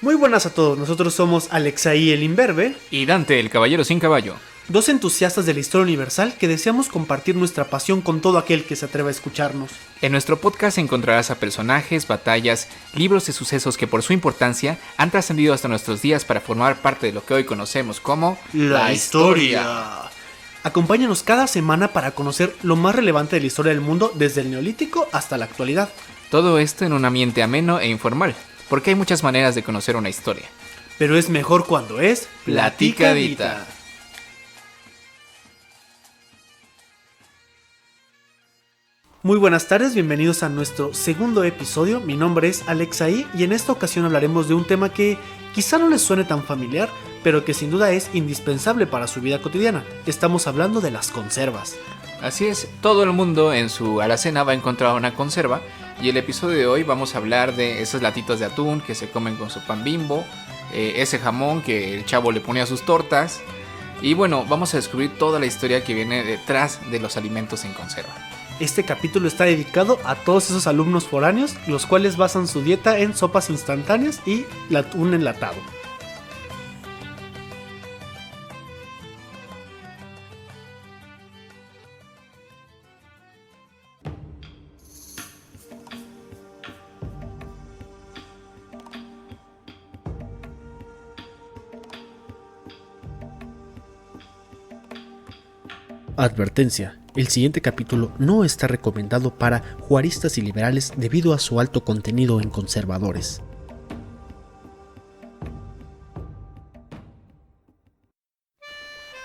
Muy buenas a todos, nosotros somos Alexaí el Imberbe y Dante el Caballero sin Caballo, dos entusiastas de la historia universal que deseamos compartir nuestra pasión con todo aquel que se atreva a escucharnos. En nuestro podcast encontrarás a personajes, batallas, libros y sucesos que por su importancia han trascendido hasta nuestros días para formar parte de lo que hoy conocemos como la historia. Acompáñanos cada semana para conocer lo más relevante de la historia del mundo desde el Neolítico hasta la actualidad. Todo esto en un ambiente ameno e informal, porque hay muchas maneras de conocer una historia. Pero es mejor cuando es platicadita. Muy buenas tardes, bienvenidos a nuestro segundo episodio. Mi nombre es Alexaí y en esta ocasión hablaremos de un tema que quizá no les suene tan familiar, pero que sin duda es indispensable para su vida cotidiana. Estamos hablando de las conservas. Así es, todo el mundo en su alacena va a encontrar una conserva y el episodio de hoy vamos a hablar de esas latitas de atún que se comen con su pan Bimbo, ese jamón que el chavo le ponía a sus tortas y bueno, vamos a descubrir toda la historia que viene detrás de los alimentos en conserva. Este capítulo está dedicado a todos esos alumnos foráneos, los cuales basan su dieta en sopas instantáneas y atún enlatado. Advertencia. El siguiente capítulo no está recomendado para juaristas y liberales debido a su alto contenido en conservadores.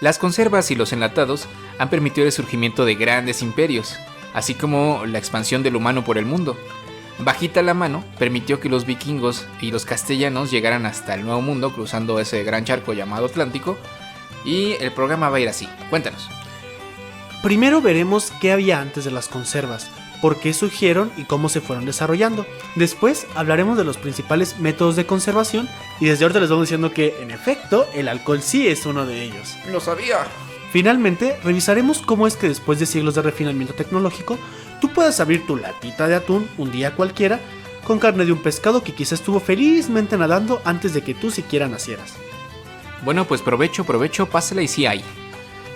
Las conservas y los enlatados han permitido el surgimiento de grandes imperios, así como la expansión del humano por el mundo. Bajita la mano permitió que los vikingos y los castellanos llegaran hasta el Nuevo Mundo cruzando ese gran charco llamado Atlántico, y el programa va a ir así. Cuéntanos. Primero veremos qué había antes de las conservas, por qué surgieron y cómo se fueron desarrollando. Después hablaremos de los principales métodos de conservación y desde ahorita les vamos diciendo que, en efecto, el alcohol sí es uno de ellos. ¡Lo sabía! Finalmente, revisaremos cómo es que después de siglos de refinamiento tecnológico, tú puedas abrir tu latita de atún un día cualquiera con carne de un pescado que quizás estuvo felizmente nadando antes de que tú siquiera nacieras. Bueno, pues provecho, pásela y sí hay.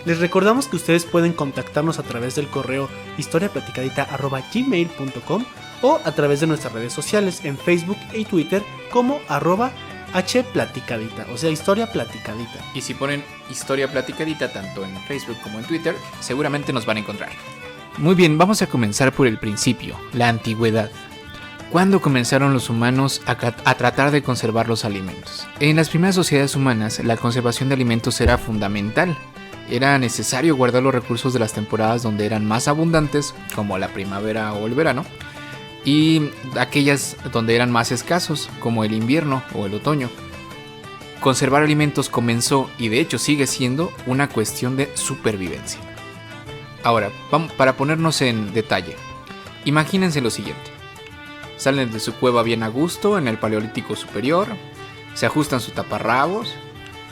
Les recordamos que ustedes pueden contactarnos a través del correo historiaplaticadita@gmail.com o a través de nuestras redes sociales en Facebook y Twitter como @hplaticadita, o sea, Historia Platicadita. Y si ponen Historia Platicadita tanto en Facebook como en Twitter, seguramente nos van a encontrar. Muy bien, vamos a comenzar por el principio, la antigüedad. ¿Cuándo comenzaron los humanos a tratar de conservar los alimentos? En las primeras sociedades humanas, la conservación de alimentos era fundamental. Era necesario guardar los recursos de las temporadas donde eran más abundantes, como la primavera o el verano, y aquellas donde eran más escasos, como el invierno o el otoño. Conservar alimentos comenzó, y de hecho sigue siendo, una cuestión de supervivencia. Ahora, para ponernos en detalle, imagínense lo siguiente. Salen de su cueva bien a gusto en el Paleolítico Superior, se ajustan sus taparrabos,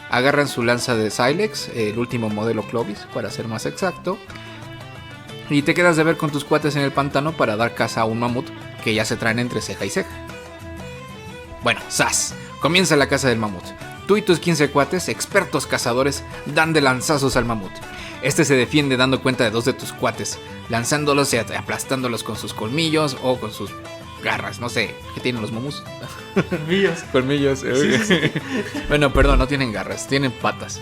agarran su lanza de Silex, el último modelo Clovis, para ser más exacto, y te quedas de ver con tus cuates en el pantano para dar caza a un mamut que ya se traen entre ceja y ceja. Bueno, ¡zas! Comienza la caza del mamut. Tú y tus 15 cuates, expertos cazadores, dan de lanzazos al mamut. Este se defiende dando cuenta de dos de tus cuates, lanzándolos y aplastándolos con sus colmillos o con sus garras, no sé, ¿qué tienen los mamuts? Colmillos. Sí. Bueno, perdón, no tienen garras, tienen patas.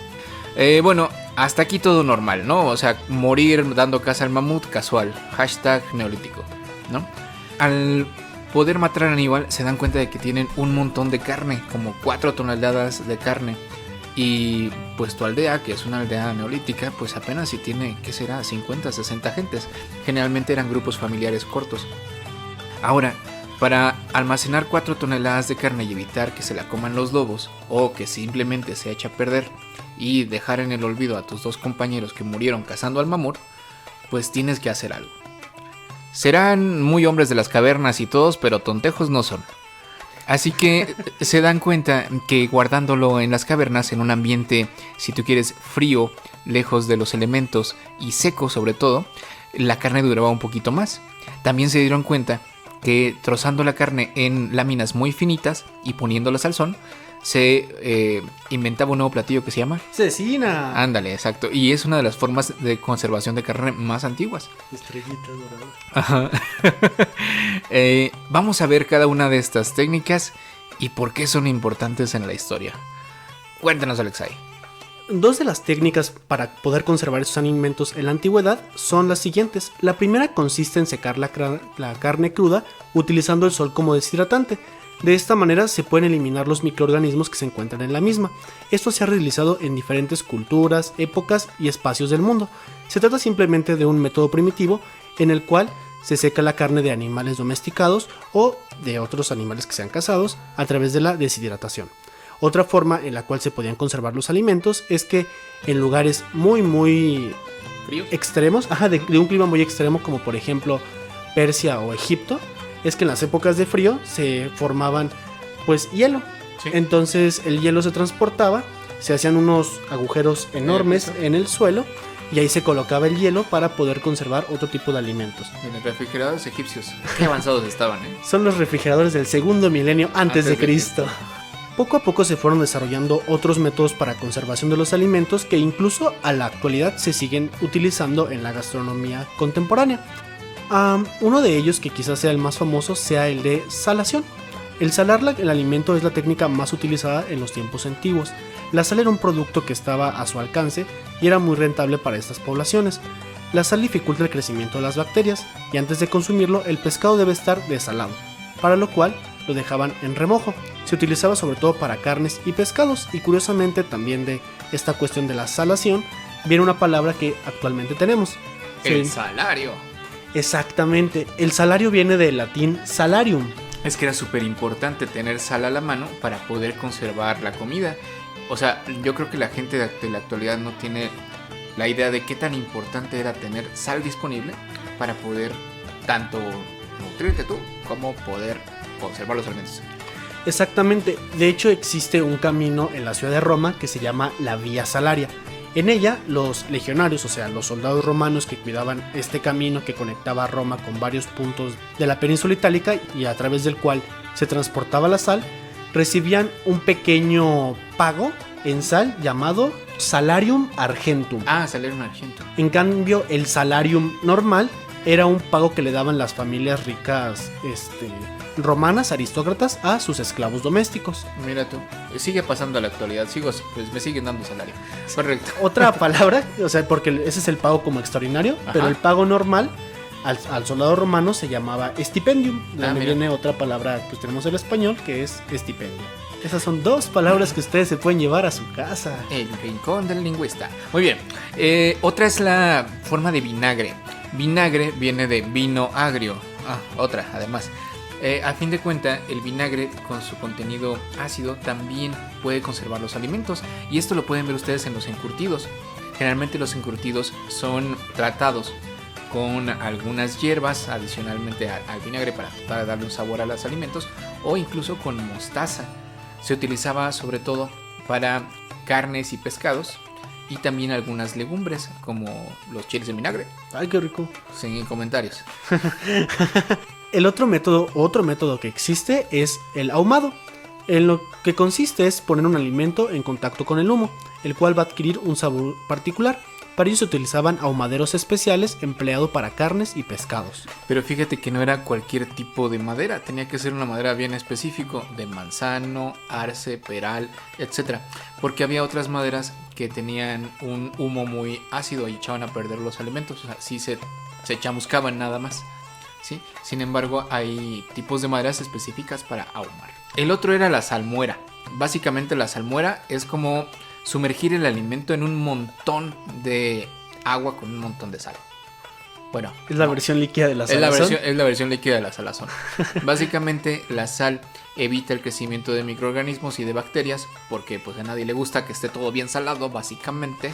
Bueno, hasta aquí todo normal, ¿no? O sea, morir dando caza al mamut, casual. #neolítico, ¿no? Al poder matar al animal, se dan cuenta de que tienen un montón de carne, como 4 toneladas de carne. Y pues tu aldea, que es una aldea neolítica, pues apenas si tiene, ¿qué será? 50, 60 gentes. Generalmente eran grupos familiares cortos. Ahora, para almacenar 4 toneladas de carne y evitar que se la coman los lobos o que simplemente se eche a perder y dejar en el olvido a tus 2 compañeros que murieron cazando al mamut, pues tienes que hacer algo. Serán muy hombres de las cavernas y todos, pero tontejos no son. Así que se dan cuenta que guardándolo en las cavernas, en un ambiente, si tú quieres, frío, lejos de los elementos y seco sobre todo, la carne duraba un poquito más. También se dieron cuenta que trozando la carne en láminas muy finitas y poniéndolas al sol, se inventaba un nuevo platillo que se llama cecina. Ándale, exacto. Y es una de las formas de conservación de carne más antiguas. Estrellitas doradas. Ajá. Vamos a ver cada una de estas técnicas y por qué son importantes en la historia. Cuéntanos, Alexei. Dos de las técnicas para poder conservar esos alimentos en la antigüedad son las siguientes. La primera consiste en secar la carne cruda utilizando el sol como deshidratante. De esta manera se pueden eliminar los microorganismos que se encuentran en la misma. Esto se ha realizado en diferentes culturas, épocas y espacios del mundo. Se trata simplemente de un método primitivo en el cual se seca la carne de animales domesticados o de otros animales que sean cazados a través de la deshidratación. Otra forma en la cual se podían conservar los alimentos es que en lugares muy extremos, de un clima muy extremo como por ejemplo Persia o Egipto, es que en las épocas de frío se formaban pues hielo. Sí. Entonces el hielo se transportaba, se hacían unos agujeros enormes en el suelo y ahí se colocaba el hielo para poder conservar otro tipo de alimentos. En los refrigeradores egipcios, qué avanzados estaban, ¿eh? Son los refrigeradores del segundo milenio antes de Cristo. Poco a poco se fueron desarrollando otros métodos para conservación de los alimentos que incluso a la actualidad se siguen utilizando en la gastronomía contemporánea. Uno de ellos, que quizás sea el más famoso, sea el de salación. El salar el alimento es la técnica más utilizada en los tiempos antiguos. La sal era un producto que estaba a su alcance y era muy rentable para estas poblaciones. La sal dificulta el crecimiento de las bacterias y antes de consumirlo el pescado debe estar desalado, para lo cual lo dejaban en remojo. Se utilizaba sobre todo para carnes y pescados, y curiosamente también de esta cuestión de la salación viene una palabra que actualmente tenemos. El salario. Exactamente, el salario viene del latín salarium. Es que era súper importante tener sal a la mano para poder conservar la comida. O sea, yo creo que la gente de la actualidad no tiene la idea de qué tan importante era tener sal disponible para poder tanto nutrirte tú como poder conservar los alimentos. Exactamente, de hecho existe un camino en la ciudad de Roma que se llama la Vía Salaria. En ella los legionarios, o sea los soldados romanos que cuidaban este camino que conectaba a Roma con varios puntos de la península itálica y a través del cual se transportaba la sal, recibían un pequeño pago en sal llamado Salarium Argentum. Salarium Argentum. En cambio el Salarium normal era un pago que le daban las familias ricas romanas, aristócratas, a sus esclavos domésticos. Mira tú, sigue pasando a la actualidad, pues me siguen dando salario. Correcto. Otra palabra, o sea, porque ese es el pago como extraordinario, pero el pago normal al soldado romano se llamaba estipendium, de donde viene otra palabra que tenemos en español, que es estipendio. Esas son dos palabras que ustedes se pueden llevar a su casa. El rincón del lingüista. Muy bien. Otra es la forma de vinagre. Vinagre viene de vino agrio. Otra, además. A fin de cuentas, el vinagre con su contenido ácido también puede conservar los alimentos. Y esto lo pueden ver ustedes en los encurtidos. Generalmente los encurtidos son tratados con algunas hierbas adicionalmente al vinagre para darle un sabor a los alimentos, o incluso con mostaza. Se utilizaba sobre todo para carnes y pescados y también algunas legumbres como los chiles de vinagre. ¡Ay, qué rico! Sin comentarios. El otro método que existe es el ahumado. En lo que consiste es poner un alimento en contacto con el humo, el cual va a adquirir un sabor particular. Para ello se utilizaban ahumaderos especiales empleados para carnes y pescados. Pero fíjate que no era cualquier tipo de madera, tenía que ser una madera bien específico, de manzano, arce, peral, etc. Porque había otras maderas que tenían un humo muy ácido y echaban a perder los alimentos, o sea, sí se chamuscaban nada más. ¿Sí? Sin embargo, hay tipos de maderas específicas para ahumar. El otro era la salmuera. Básicamente la salmuera es como sumergir el alimento en un montón de agua con un montón de sal. Bueno, es la versión líquida de la salazón. Es la versión líquida de la salazón. Básicamente la sal evita el crecimiento de microorganismos y de bacterias, porque pues a nadie le gusta que esté todo bien salado, básicamente.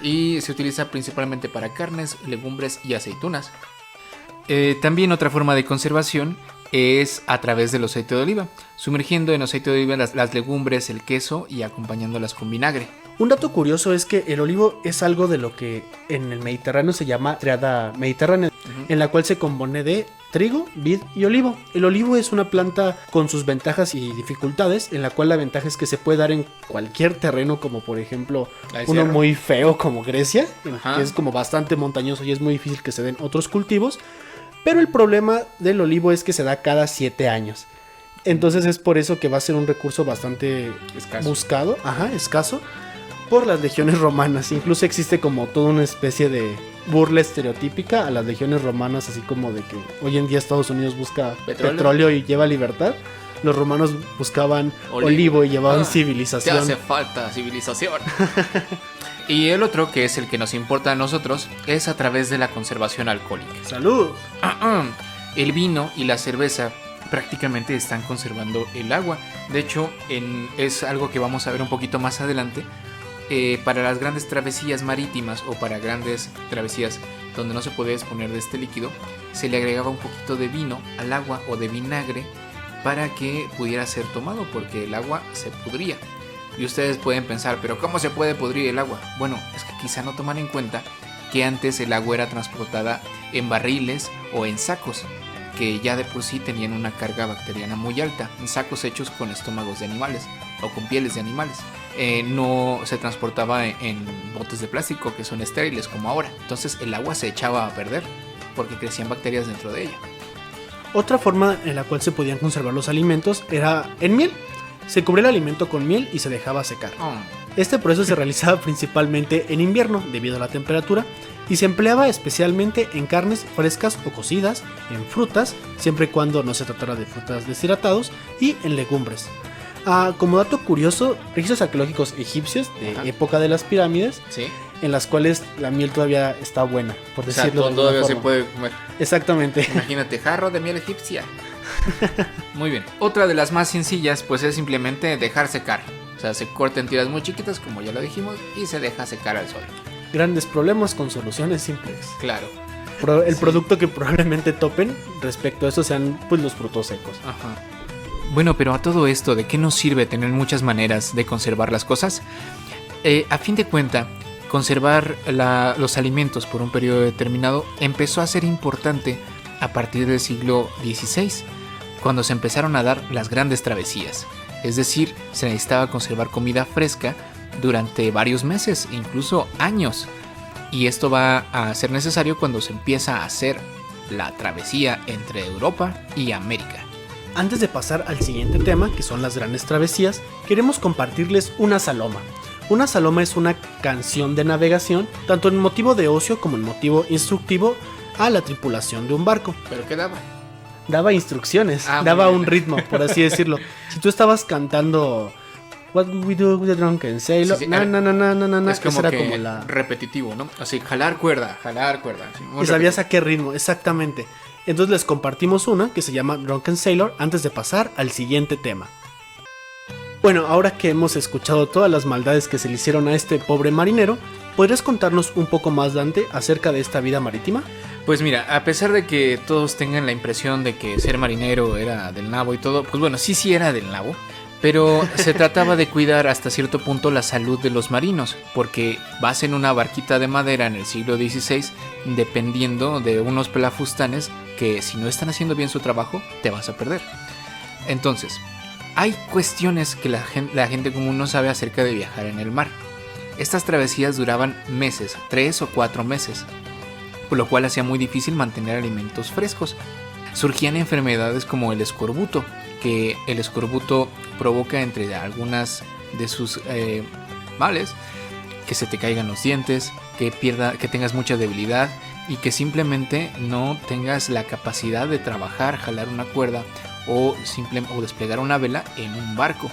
Y se utiliza principalmente para carnes, legumbres y aceitunas. También otra forma de conservación es a través del aceite de oliva, sumergiendo en aceite de oliva las legumbres, el queso y acompañándolas con vinagre. Un dato curioso es que el olivo es algo de lo que en el Mediterráneo se llama triada mediterránea. en la cual se compone de trigo, vid y olivo. El olivo es una planta con sus ventajas y dificultades, en la cual la ventaja es que se puede dar en cualquier terreno, como por ejemplo uno muy feo como Grecia, que es como bastante montañoso y es muy difícil que se den otros cultivos. Pero el problema del olivo es que se da cada 7 años. Entonces es por eso que va a ser un recurso bastante buscado, escaso, por las legiones romanas. Incluso existe como toda una especie de burla estereotípica a las legiones romanas, así como de que hoy en día Estados Unidos busca petróleo y lleva libertad. Los romanos buscaban olivo y llevaban civilización. Te hace falta civilización. Y el otro, que es el que nos importa a nosotros, es a través de la conservación alcohólica. ¡Salud! El vino y la cerveza prácticamente están conservando el agua. De hecho, es algo que vamos a ver un poquito más adelante. Para las grandes travesías marítimas o para grandes travesías donde no se puede disponer de este líquido, se le agregaba un poquito de vino al agua o de vinagre para que pudiera ser tomado, porque el agua se pudría. Y ustedes pueden pensar, ¿pero cómo se puede pudrir el agua? Bueno, es que quizá no toman en cuenta que antes el agua era transportada en barriles o en sacos, que ya de por sí tenían una carga bacteriana muy alta, en sacos hechos con estómagos de animales o con pieles de animales. No se transportaba en botes de plástico que son estériles como ahora. Entonces el agua se echaba a perder porque crecían bacterias dentro de ella. Otra forma en la cual se podían conservar los alimentos era en miel. Se cubría el alimento con miel y se dejaba secar. Este proceso se realizaba principalmente en invierno debido a la temperatura y se empleaba especialmente en carnes frescas o cocidas, en frutas, siempre y cuando no se tratara de frutas deshidratados, y en legumbres. Como dato curioso, registros arqueológicos egipcios de época de las pirámides, ¿sí?, en las cuales la miel todavía está buena, por decirlo de alguna todavía forma. Se puede comer. Exactamente. Imagínate, jarro de miel egipcia. Muy bien. Otra de las más sencillas, pues es simplemente dejar secar. O sea, se corta en tiras muy chiquitas, como ya lo dijimos, y se deja secar al sol. Grandes problemas con soluciones simples. Claro. El producto que probablemente topen respecto a eso sean pues los frutos secos. Ajá. Bueno, pero a todo esto, ¿de qué nos sirve tener muchas maneras de conservar las cosas? A fin de cuentas, conservar los alimentos por un periodo determinado empezó a ser importante a partir del siglo XVI, cuando se empezaron a dar las grandes travesías. Es decir, se necesitaba conservar comida fresca durante varios meses, incluso años. Y esto va a ser necesario cuando se empieza a hacer la travesía entre Europa y América. Antes de pasar al siguiente tema, que son las grandes travesías, queremos compartirles una saloma. Una saloma es una canción de navegación, tanto en motivo de ocio como en motivo instructivo a la tripulación de un barco. ¿Pero qué daba? Daba instrucciones, daba un ritmo, por así decirlo. Si tú estabas cantando What We Do with the Drunken Sailor, sí, es como era que como la repetitivo, ¿no? Así, jalar cuerda. Sí, y sabías a qué ritmo, exactamente. Entonces les compartimos una que se llama Drunken Sailor antes de pasar al siguiente tema. Bueno, ahora que hemos escuchado todas las maldades que se le hicieron a este pobre marinero, ¿podrías contarnos un poco más, Dante, acerca de esta vida marítima? Pues mira, a pesar de que todos tengan la impresión de que ser marinero era del nabo y todo, pues bueno, sí era del nabo, pero se trataba de cuidar hasta cierto punto la salud de los marinos, porque vas en una barquita de madera en el siglo XVI dependiendo de unos pelafustanes que si no están haciendo bien su trabajo, te vas a perder. Entonces, hay cuestiones que la gente común no sabe acerca de viajar en el mar. Estas travesías duraban meses, 3 o 4 meses, por lo cual hacía muy difícil mantener alimentos frescos. Surgían enfermedades como el escorbuto, que el escorbuto provoca entre algunas de sus males que se te caigan los dientes, que tengas mucha debilidad y que simplemente no tengas la capacidad de trabajar, jalar una cuerda o desplegar una vela en un barco.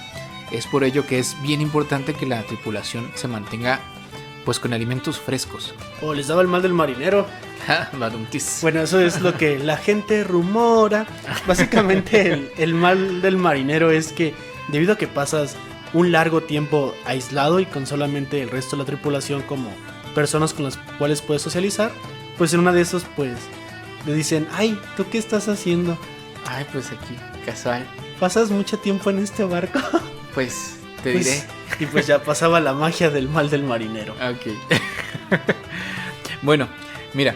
Es por ello que es bien importante que la tripulación se mantenga pues con alimentos frescos. O les daba el mal del marinero. Bueno, eso es lo que la gente rumora. Básicamente el mal del marinero es que debido a que pasas un largo tiempo aislado y con solamente el resto de la tripulación como personas con las cuales puedes socializar, pues en una de esos pues le dicen, ay, ¿tú qué estás haciendo? Ay, pues aquí, casual. ¿Pasas mucho tiempo en este barco? Pues te diré. Y pues ya pasaba la magia del mal del marinero. Ok. Bueno, mira,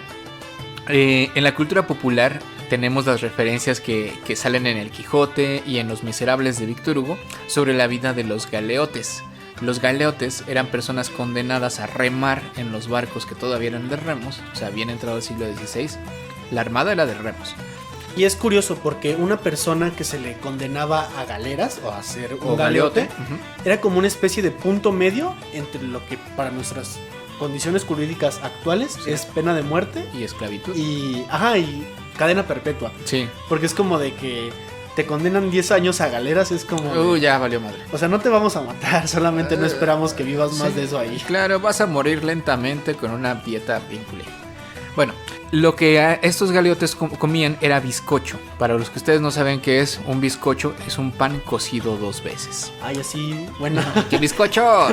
En la cultura popular tenemos las referencias que salen en El Quijote y en Los Miserables de Víctor Hugo sobre la vida de los galeotes. Los galeotes eran personas condenadas a remar en los barcos que todavía eran de remos, o sea, habían entrado al siglo XVI. La armada era de remos. Y es curioso porque una persona que se le condenaba a galeras o a ser un galeote era como una especie de punto medio entre lo que para nuestras condiciones jurídicas actuales es pena de muerte y esclavitud y cadena perpetua. Sí. Porque es como de que te condenan 10 años a galeras, es como ya valió madre. O sea, no te vamos a matar, solamente no esperamos que vivas más de eso ahí. Claro, vas a morir lentamente con una dieta vínculo. Bueno, lo que estos galeotes comían era bizcocho. Para los que ustedes no saben qué es, un bizcocho es un pan cocido 2 veces. Ay, así, bueno. ¿Qué bizcocho?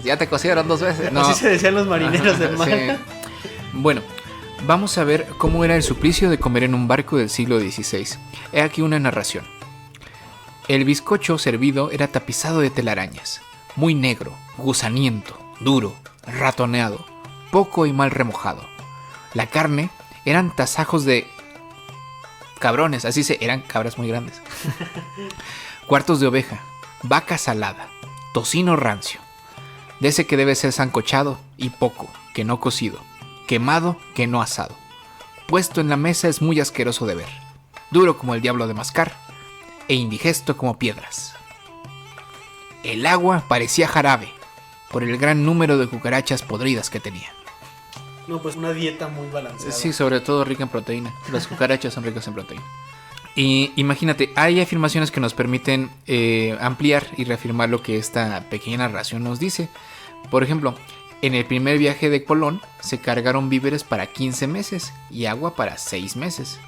Ya te cocieron 2 veces. No. Así se decían los marineros del mar. Sí. Bueno, vamos a ver cómo era el suplicio de comer en un barco del siglo XVI. He aquí una narración. El bizcocho servido era tapizado de telarañas, muy negro, gusaniento, duro, ratoneado, poco y mal remojado. La carne eran tasajos de cabrones, eran cabras muy grandes. Cuartos de oveja, vaca salada, tocino rancio, de ese que debe ser sancochado y poco, que no cocido, quemado, que no asado. Puesto en la mesa es muy asqueroso de ver, duro como el diablo de mascar, e indigesto como piedras. El agua parecía jarabe, por el gran número de cucarachas podridas que tenía. No, pues una dieta muy balanceada. Sí, sobre todo rica en proteína. Las cucarachas son ricas en proteína. Y imagínate, hay afirmaciones que nos permiten ampliar y reafirmar lo que esta pequeña narración nos dice. Por ejemplo, en el primer viaje de Colón se cargaron víveres para 15 meses y agua para 6 meses.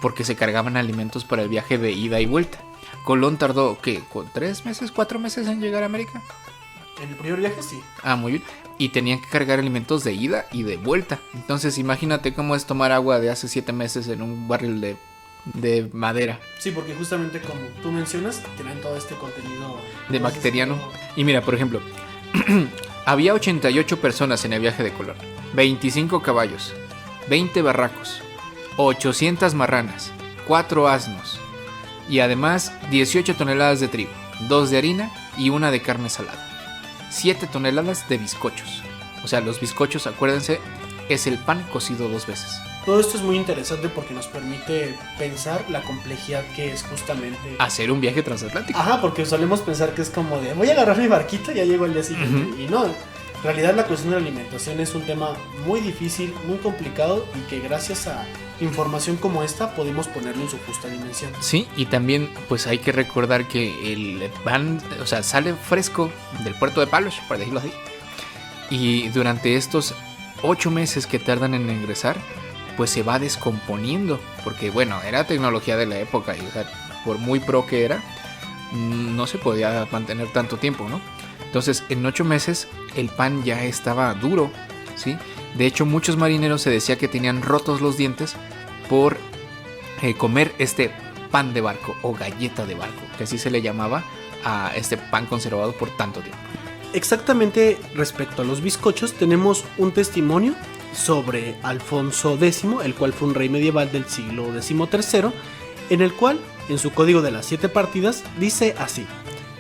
Porque se cargaban alimentos para el viaje de ida y vuelta. Colón tardó, ¿qué? ¿3 meses? ¿4 meses en llegar a América? En el primer viaje sí. Ah, muy bien. Y tenían que cargar alimentos de ida y de vuelta. Entonces imagínate cómo es tomar agua de hace 7 meses en un barril de madera. Sí, porque justamente como tú mencionas, tienen todo este contenido de bacteriano. Y mira, por ejemplo, había 88 personas en el viaje de Colón, 25 caballos, 20 barracos, 800 marranas, 4 asnos y además 18 toneladas de trigo, 2 de harina y 1 de carne salada. 7 toneladas de bizcochos. O sea, los bizcochos, acuérdense, es el pan cocido 2 veces. Todo esto es muy interesante porque nos permite pensar la complejidad que es justamente hacer un viaje transatlántico. Ajá, porque solemos pensar que es como de voy a agarrar mi barquito y ya llego al día siguiente. Y no, en realidad la cuestión de la alimentación es un tema muy difícil, muy complicado y que gracias a información como esta podemos ponerlo en su justa dimensión. Sí, y también pues hay que recordar que el pan, o sea, sale fresco del puerto de Palos, por decirlo así. Y durante estos 8 meses que tardan en ingresar, pues se va descomponiendo, porque bueno, era tecnología de la época y o sea, por muy pro que era, no se podía mantener tanto tiempo, ¿no? Entonces, en 8 meses el pan ya estaba duro, ¿sí? De hecho, muchos marineros se decía que tenían rotos los dientes por comer este pan de barco o galleta de barco, que así se le llamaba a este pan conservado por tanto tiempo. Exactamente, respecto a los bizcochos, tenemos un testimonio sobre Alfonso X, el cual fue un rey medieval del siglo XIII, en el cual, en su código de las 7 partidas, dice así: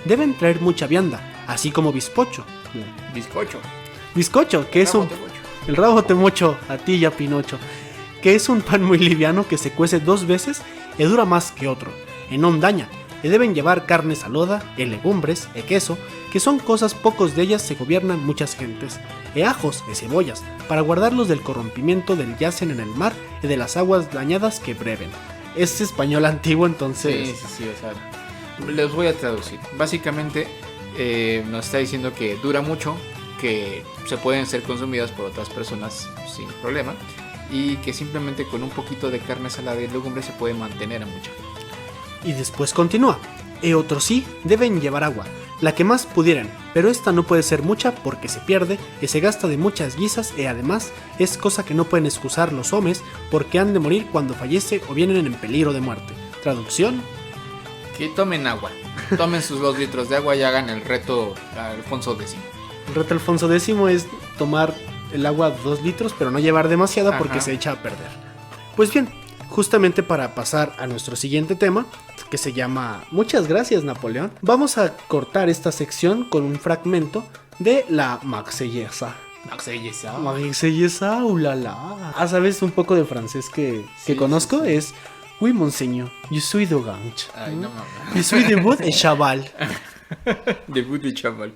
deben traer mucha vianda, así como bizcocho. Bizcocho, que es un... El rabo te mocho, a ti y a Pinocho. Que es un pan muy liviano que se cuece 2 veces y dura más que otro, e non daña. Y deben llevar carne salada, e legumbres, e queso, que son cosas pocos de ellas se gobiernan muchas gentes, e ajos, e cebollas, para guardarlos del corrompimiento del yacen en el mar y de las aguas dañadas que breven. Es español antiguo, entonces... Sí, o sea, les voy a traducir. Básicamente nos está diciendo que dura mucho, que se pueden ser consumidas por otras personas sin problema y que simplemente con un poquito de carne salada y legumbres se puede mantener a mucha gente. Y después continúa: e otros sí deben llevar agua, la que más pudieran, pero esta no puede ser mucha porque se pierde y se gasta de muchas guisas y además es cosa que no pueden excusar los hombres porque han de morir cuando fallece o vienen en peligro de muerte. Traducción: que tomen agua, tomen sus 2 litros de agua y hagan el reto Alfonso X. El reto Alfonso X es tomar el agua 2 litros, pero no llevar demasiada porque se echa a perder. Pues bien, justamente para pasar a nuestro siguiente tema, que se llama Muchas gracias, Napoleón, vamos a cortar esta sección con un fragmento de la Marsellesa. Marsellesa, ulala. ¿Sabes un poco de francés que conozco? Sí. Es Oui, monseigneur, je suis d'Orange. Ay, no mames. Je suis debout et chaval. Debut de chaval.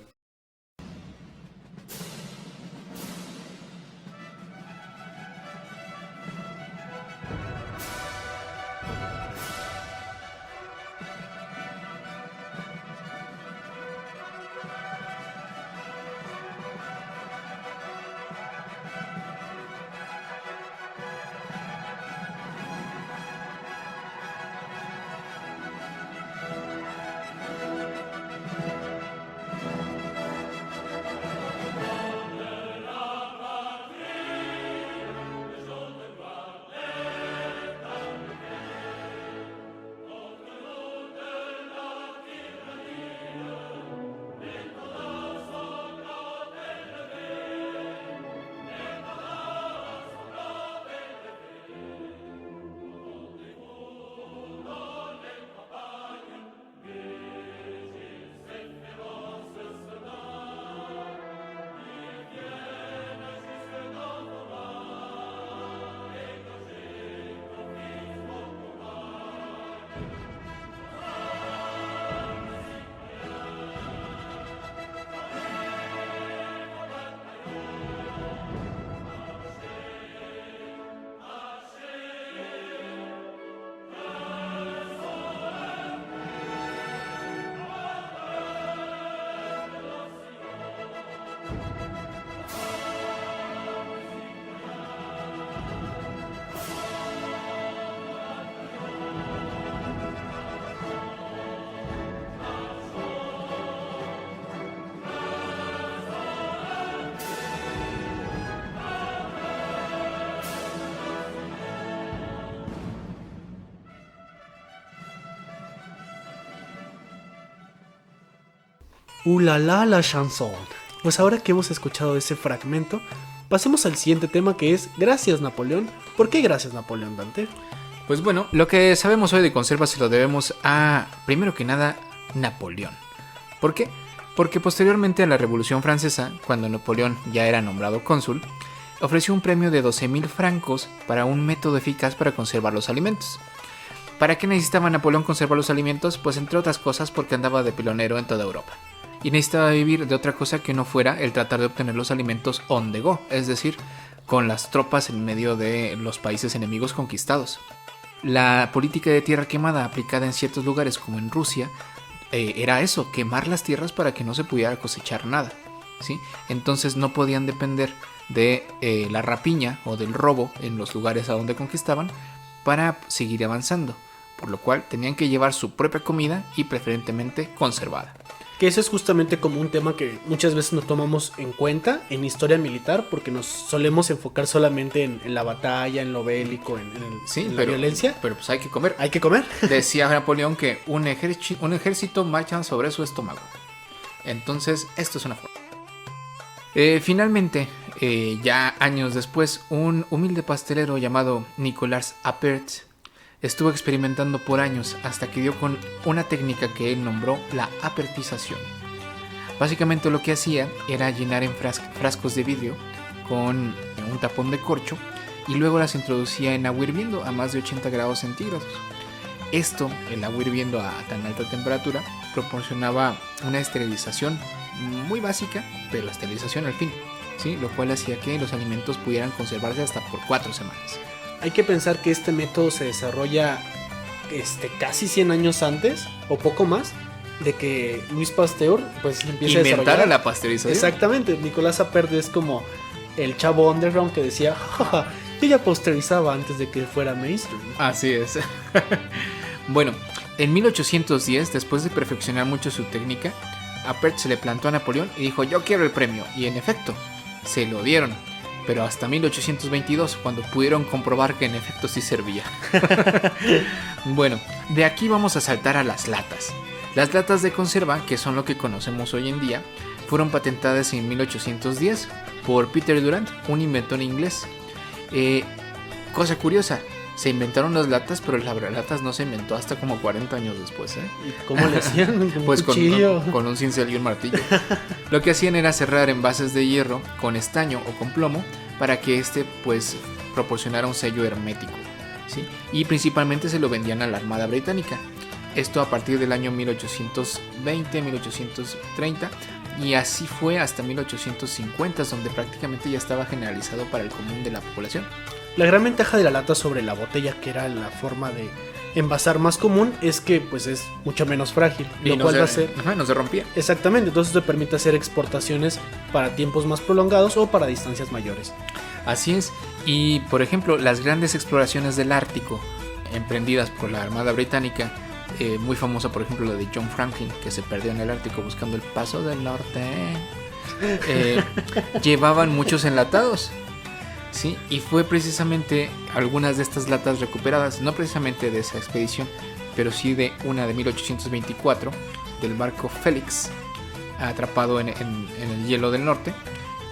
La chanson. Pues ahora que hemos escuchado ese fragmento, pasemos al siguiente tema, que es Gracias, Napoleón. ¿Por qué gracias, Napoleón, Dante? Pues bueno, lo que sabemos hoy de conserva se lo debemos a, primero que nada, Napoleón. ¿Por qué? Porque posteriormente a la Revolución Francesa, cuando Napoleón ya era nombrado cónsul, ofreció un premio de 12,000 francos para un método eficaz para conservar los alimentos. ¿Para qué necesitaba Napoleón conservar los alimentos? Pues entre otras cosas porque andaba de pilonero en toda Europa. Y necesitaba vivir de otra cosa que no fuera el tratar de obtener los alimentos on the go, es decir, con las tropas en medio de los países enemigos conquistados. La política de tierra quemada aplicada en ciertos lugares como en Rusia era eso, quemar las tierras para que no se pudiera cosechar nada, ¿sí? Entonces no podían depender de la rapiña o del robo en los lugares a donde conquistaban para seguir avanzando, por lo cual tenían que llevar su propia comida y preferentemente conservada. Que eso es justamente como un tema que muchas veces no tomamos en cuenta en historia militar, porque nos solemos enfocar solamente en la batalla, en lo bélico, en la violencia. Pero pues hay que comer. Hay que comer. Decía Napoleón que un ejército marcha sobre su estómago. Entonces, esto es una forma. Finalmente, ya años después, un humilde pastelero llamado Nicolas Appert estuvo experimentando por años hasta que dio con una técnica que él nombró la apertización. Básicamente lo que hacía era llenar en frascos de vidrio con un tapón de corcho y luego las introducía en agua hirviendo a más de 80 grados centígrados. Esto, el agua hirviendo a tan alta temperatura, proporcionaba una esterilización muy básica, pero esterilización al fin, ¿sí? Lo cual hacía que los alimentos pudieran conservarse hasta por 4 semanas. Hay que pensar que este método se desarrolla casi 100 años antes, o poco más, de que Louis Pasteur pues empieza a desarrollar la pasteurización. Exactamente, Nicolas Appert es como el chavo underground que decía, jaja, yo ya pasteurizaba antes de que fuera mainstream. Así es. Bueno, en 1810, después de perfeccionar mucho su técnica, Appert se le plantó a Napoleón y dijo, yo quiero el premio, y en efecto, se lo dieron. Pero hasta 1822, cuando pudieron comprobar que en efecto sí servía. Bueno, de aquí vamos a saltar a las latas. Las latas de conserva, que son lo que conocemos hoy en día, fueron patentadas en 1810 por Peter Durant, un inventor inglés. Cosa curiosa, se inventaron las latas, pero el latas no se inventó hasta como 40 años después. ¿Y cómo le hacían? Pues con un cincel y un martillo. Lo que hacían era cerrar envases de hierro con estaño o con plomo para que pues proporcionara un sello hermético, ¿sí? Y principalmente se lo vendían a la Armada Británica. Esto a partir del año 1820, 1830, y así fue hasta 1850, donde prácticamente ya estaba generalizado para el común de la población. La gran ventaja de la lata sobre la botella, que era la forma de envasar más común, es que pues es mucho menos frágil, y no se rompía. Exactamente, entonces te permite hacer exportaciones para tiempos más prolongados o para distancias mayores. Así es, y por ejemplo, las grandes exploraciones del Ártico emprendidas por la Armada Británica, muy famosa por ejemplo la de John Franklin, que se perdió en el Ártico buscando el Paso del Norte, llevaban muchos enlatados, ¿sí? Y fue precisamente algunas de estas latas recuperadas, no precisamente de esa expedición, pero sí de una de 1824 del barco Félix, atrapado en el hielo del norte,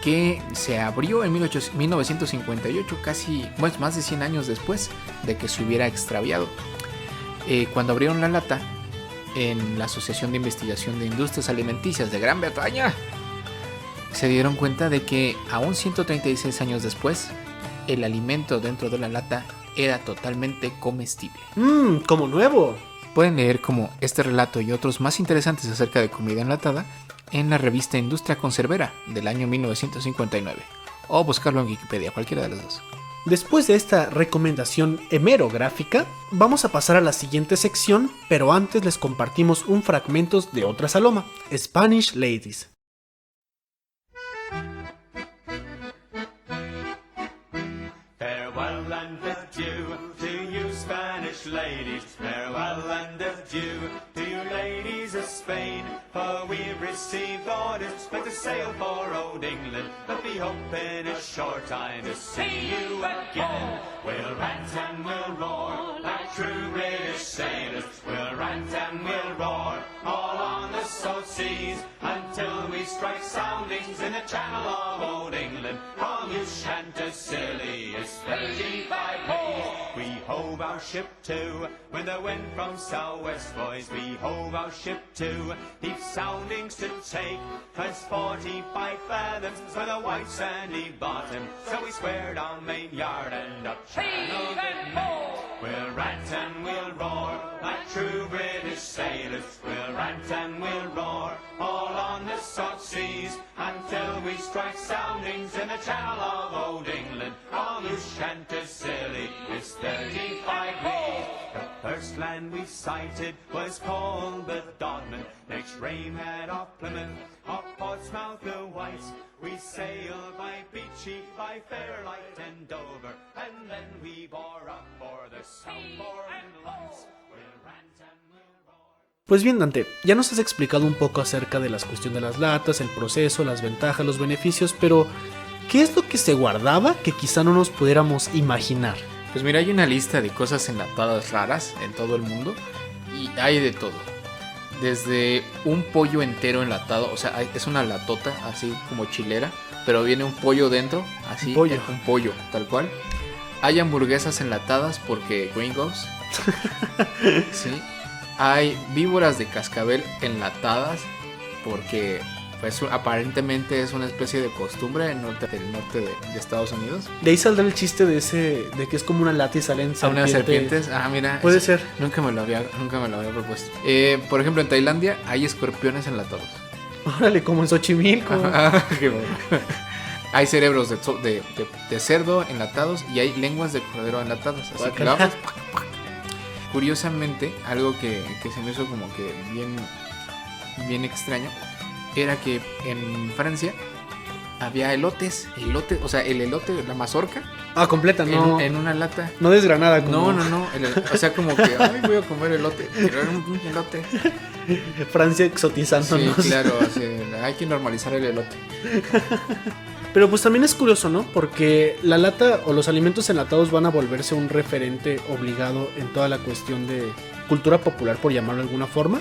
que se abrió en 1958, casi más de 100 años después de que se hubiera extraviado. Cuando abrieron la lata en la Asociación de Investigación de Industrias Alimenticias de Gran Bretaña, se dieron cuenta de que aún 136 años después, el alimento dentro de la lata era totalmente comestible. Como nuevo. Pueden leer como este relato y otros más interesantes acerca de comida enlatada en la revista Industria Conservera del año 1959, o buscarlo en Wikipedia, cualquiera de las dos. Después de esta recomendación hemerográfica, vamos a pasar a la siguiente sección, pero antes les compartimos un fragmento de otra saloma, Spanish Ladies. Farewell and adieu to you Spanish ladies, farewell and adieu to you ladies of Spain, for we've received orders to sail for old England, but we hope in a short time to see you again. We'll rant and we'll roar like true British sailors, we'll rant and we'll roar all on the salt seas until we strike soundings in the channel of old England. From Ushant-to-Scilly is 35 leagues. We hove our ship to when the wind from southwest, boys. We hove our ship to deep soundings to take. 'Twas 45 fathoms with a white sandy bottom, so we squared our main yard and up channel it more. We'll rant and we'll roar like true British sailors. We'll rant and we'll roar all on the salt seas until we strike soundings in the channel of old England. From Ushant-to-Scilly is 35 leagues. The first land we sighted was called the Dodman. Next Rame had off Plymouth, off Portsmouth the Whites. We sailed by Beachy, by Fairlight and Dover, and then we bore up for the Southbourne Lights. We'll rant and we'll roar. Pues bien, Dante, ya nos has explicado un poco acerca de la cuestión de las latas, el proceso, las ventajas, los beneficios, pero ¿qué es lo que se guardaba que quizá no nos pudiéramos imaginar? Pues mira, hay una lista de cosas enlatadas raras en todo el mundo y hay de todo. Desde un pollo entero enlatado, o sea, es una latota así como chilera, pero viene un pollo dentro, así, un pollo, tal cual. Hay hamburguesas enlatadas porque gringos. Sí. Hay víboras de cascabel enlatadas porque pues aparentemente es una especie de costumbre del norte de Estados Unidos. De ahí saldrá el chiste de que es como una lata y salen unas serpientes. Ah, mira. Puede ser. Nunca me lo había propuesto. Por ejemplo, en Tailandia hay escorpiones enlatados. Órale, como en Xochimilco. Qué bueno. Hay cerebros de cerdo enlatados y hay lenguas de cordero enlatadas. Así que curiosamente, algo que se me hizo como que bien extraño era que en Francia había elotes, o sea, el elote, la mazorca. Ah, completa, no. En una lata. No desgranada como. No. O sea, como que, ay, voy a comer elote. Pero era un elote. Francia exotizándonos. Sí, claro, hay que normalizar el elote. Pero pues también es curioso, ¿no? Porque la lata o los alimentos enlatados van a volverse un referente obligado en toda la cuestión de cultura popular, por llamarlo de alguna forma.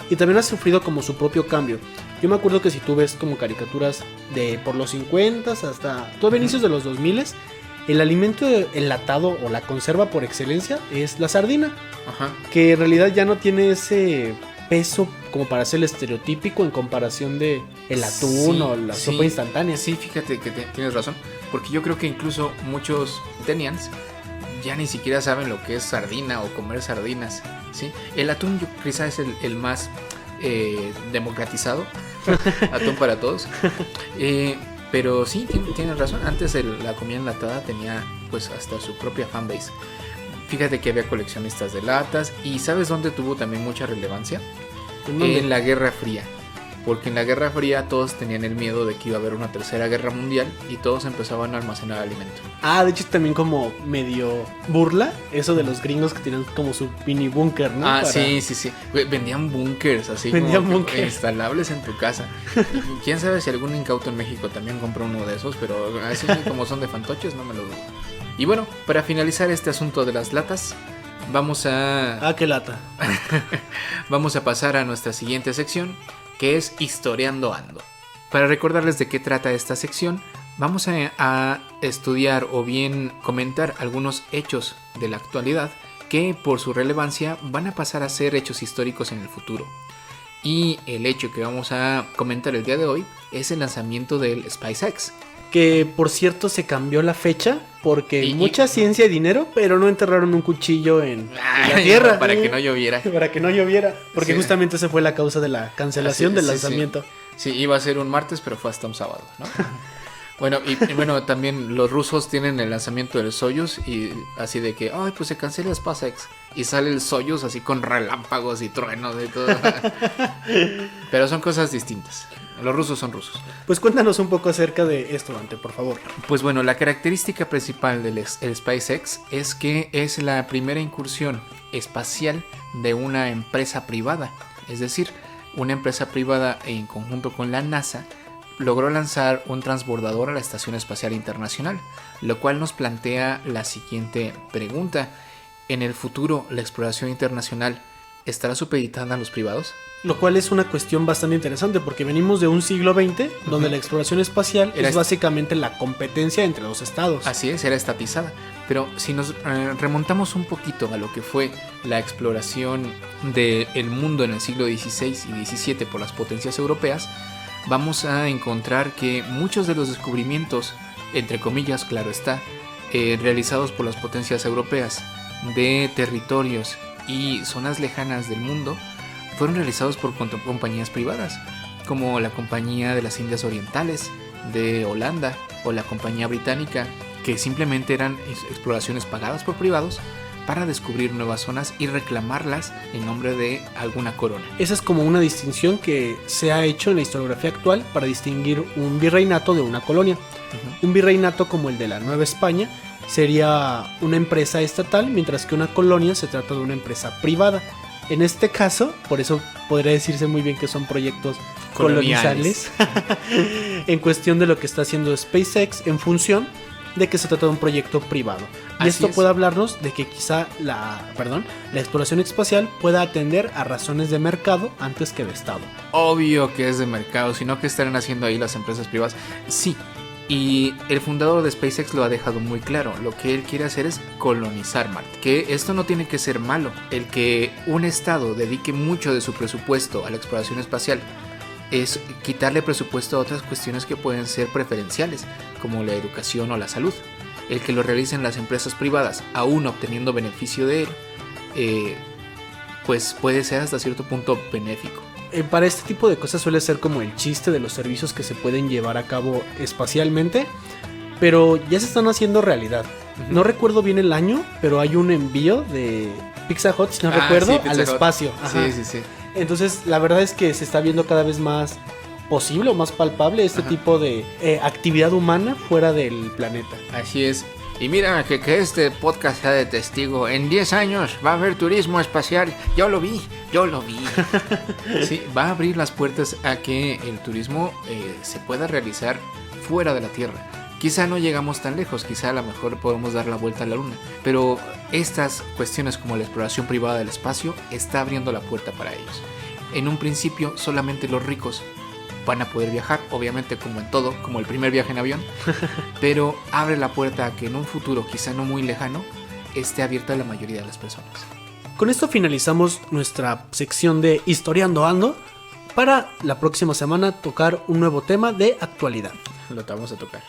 y también ha sufrido como su propio cambio. Yo me acuerdo que si tú ves como caricaturas de por los 50 hasta todavía inicios de los 2000, el alimento enlatado o la conserva por excelencia es la sardina, Ajá. que en realidad ya no tiene ese peso como para ser el estereotípico en comparación de el atún Sí, o la sí. sopa instantánea. Sí, fíjate que tienes razón, porque yo creo que incluso muchos Tenians ya ni siquiera saben lo que es sardina o comer sardinas, ¿sí? El atún yo quizás es el más democratizado, atún para todos, pero sí, tienes razón, antes la comida enlatada tenía pues hasta su propia fanbase. Fíjate que había coleccionistas de latas y ¿sabes dónde tuvo también mucha relevancia? ¿En dónde? En la Guerra Fría. Porque en la Guerra Fría todos tenían el miedo de que iba a haber una tercera guerra mundial y todos empezaban a almacenar alimento. De hecho también como medio burla eso de los gringos que tienen como su mini búnker, ¿no? Sí. Güey, vendían búnkers así Vendían como búnkers. instalables en tu casa. Y quién sabe si algún incauto en México también compró uno de esos, pero así como son de fantoches no me lo dudo. Y bueno, para finalizar este asunto de las latas, vamos a qué lata. vamos a pasar a nuestra siguiente sección, que es Historiando Ando. Para recordarles de qué trata esta sección, vamos a estudiar o bien comentar algunos hechos de la actualidad que por su relevancia van a pasar a ser hechos históricos en el futuro. Y el hecho que vamos a comentar el día de hoy es el lanzamiento del SpaceX. Que por cierto se cambió la fecha porque mucha ciencia y dinero, pero no enterraron un cuchillo en la tierra. Para que no lloviera. Para que no lloviera. Porque Sí. justamente esa fue la causa de la cancelación del lanzamiento. Sí, iba a ser un martes, pero fue hasta un sábado, ¿no? Bueno, y bueno, también los rusos tienen el lanzamiento del Soyuz y así de que, ay, pues se cancela SpaceX. Y sale el Soyuz así con relámpagos y truenos y todo. Pero son cosas distintas. Los rusos son rusos. Pues cuéntanos un poco acerca de esto, Dante, por favor. Pues bueno, la característica principal del el SpaceX es que es la primera incursión espacial de una empresa privada. Es decir, una empresa privada en conjunto con la NASA logró lanzar un transbordador a la Estación Espacial Internacional, lo cual nos plantea la siguiente pregunta. ¿En el futuro la exploración internacional estará supeditada a los privados? Lo cual es una cuestión bastante interesante porque venimos de un siglo XX donde la exploración espacial es básicamente la competencia entre los estados. Así es, era estatizada. Pero si nos remontamos un poquito a lo que fue la exploración del mundo en el siglo XVI y XVII por las potencias europeas, vamos a encontrar que muchos de los descubrimientos, entre comillas, claro está, realizados por las potencias europeas de territorios y zonas lejanas del mundo, fueron realizados por compañías privadas, como la Compañía de las Indias Orientales de Holanda o la Compañía Británica, que simplemente eran exploraciones pagadas por privados para descubrir nuevas zonas y reclamarlas en nombre de alguna corona. Esa es como una distinción que se ha hecho en la historiografía actual para distinguir un virreinato de una colonia. Un virreinato como el de la Nueva España sería una empresa estatal, mientras que una colonia se trata de una empresa privada. En este caso, por eso podría decirse muy bien que son proyectos coloniales en cuestión de lo que está haciendo SpaceX en función de que se trata de un proyecto privado. Y Así esto es. puede hablarnos de que quizá la exploración espacial pueda atender a razones de mercado antes que de Estado. Obvio que es de mercado, sino que estarán haciendo ahí las empresas privadas. Sí, y el fundador de SpaceX lo ha dejado muy claro. Lo que él quiere hacer es colonizar Marte. Que esto no tiene que ser malo. El que un estado dedique mucho de su presupuesto a la exploración espacial es quitarle presupuesto a otras cuestiones que pueden ser preferenciales, como la educación o la salud. El que lo realicen las empresas privadas, aún obteniendo beneficio de él, pues puede ser hasta cierto punto benéfico. Para este tipo de cosas suele ser como el chiste de los servicios que se pueden llevar a cabo espacialmente, pero ya se están haciendo realidad. No recuerdo bien el año, pero hay un envío de Pizza Hut, si no recuerdo, sí, Pizza al Hut. espacio. Ajá. Sí. Entonces, la verdad es que se está viendo cada vez más posible o más palpable este tipo de actividad humana fuera del planeta. Así es. Y mira, que este podcast sea de testigo. En 10 años va a haber turismo espacial. Yo lo vi. Sí, va a abrir las puertas a que el turismo se pueda realizar fuera de la Tierra. Quizá no llegamos tan lejos, quizá a lo mejor podemos dar la vuelta a la Luna. Pero estas cuestiones como la exploración privada del espacio está abriendo la puerta para ellos. En un principio solamente los ricos van a poder viajar, obviamente como en todo, como el primer viaje en avión, pero abre la puerta a que en un futuro, quizá no muy lejano, esté abierta a la mayoría de las personas. Con esto finalizamos nuestra sección de Historiando Ando, para la próxima semana tocar un nuevo tema de actualidad. Lo te vamos a tocar.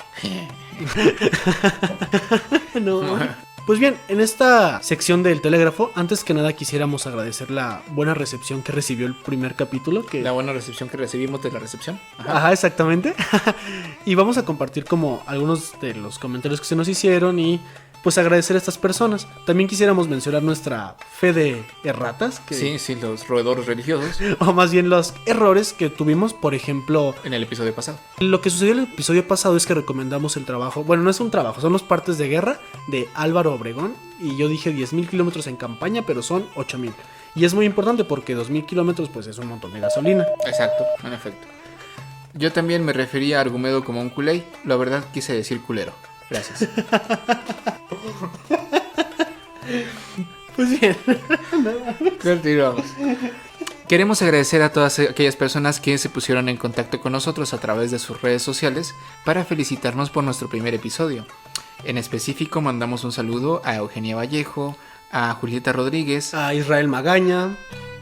No. Pues bien, en esta sección del telégrafo, antes que nada quisiéramos agradecer la buena recepción que recibió el primer capítulo. La buena recepción que recibimos de la recepción. Ajá, exactamente. Y vamos a compartir como algunos de los comentarios que se nos hicieron y pues agradecer a estas personas. También quisiéramos mencionar nuestra fe de erratas. Sí, los roedores religiosos. O más bien los errores que tuvimos, por ejemplo... En el episodio pasado. Lo que sucedió en el episodio pasado es que recomendamos el trabajo... Bueno, no es un trabajo, son los partes de guerra de Álvaro Obregón. Y yo dije 10,000 kilómetros en campaña, pero son 8,000. Y es muy importante porque 2,000 kilómetros pues es un montón de gasolina. Exacto, en efecto. Yo también me refería a Argumedo como un culé. La verdad quise decir culero. Gracias. Pues bien. Continuamos. Queremos agradecer a todas aquellas personas que se pusieron en contacto con nosotros a través de sus redes sociales para felicitarnos por nuestro primer episodio. En específico mandamos un saludo a Eugenia Vallejo, a Julieta Rodríguez, A Israel Magaña,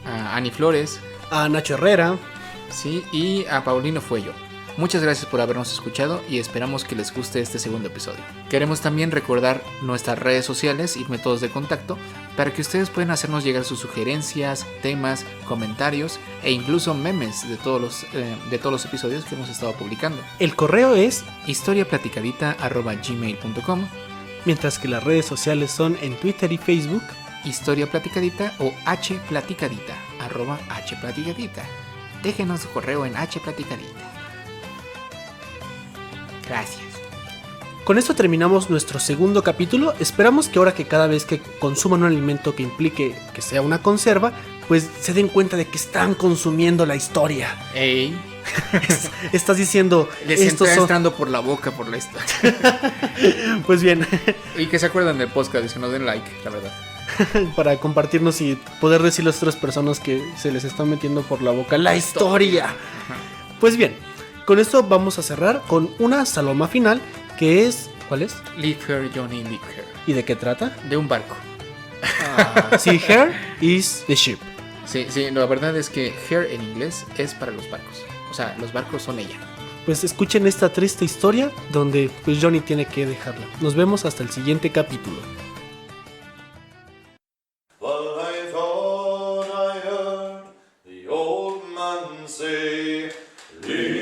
a Ani Flores, a Nacho Herrera. sí, y a Paulino Fuello. Muchas gracias por habernos escuchado y esperamos que les guste este segundo episodio. Queremos también recordar nuestras redes sociales y métodos de contacto para que ustedes puedan hacernos llegar sus sugerencias, temas, comentarios e incluso memes de todos los episodios que hemos estado publicando. El correo es, historiaplaticadita@gmail.com, mientras que las redes sociales son en Twitter y Facebook. historiaplaticadita o hplaticadita @hplaticadita. Déjenos su correo en hplaticadita. Gracias. Con esto terminamos nuestro segundo capítulo. Esperamos que ahora que cada vez que consuman un alimento que implique que sea una conserva, pues se den cuenta de que están consumiendo la historia. Ey, Estás diciendo, les estos está son... entrando por la boca por la historia. Pues bien, Y que se acuerdan del podcast y que nos den like, la verdad. para compartirnos y poder decirle a las otras personas que se les está metiendo por la boca la historia. Pues bien, con esto vamos a cerrar con una saloma final que es... ¿Cuál es? Leave her, Johnny, leave her. ¿Y de qué trata? De un barco. Sí, her is the ship. Sí, la verdad es que her en inglés es para los barcos. O sea, los barcos son ella. Pues escuchen esta triste historia donde pues Johnny tiene que dejarla. Nos vemos hasta el siguiente capítulo. Well, I thought I heard the old man say, leave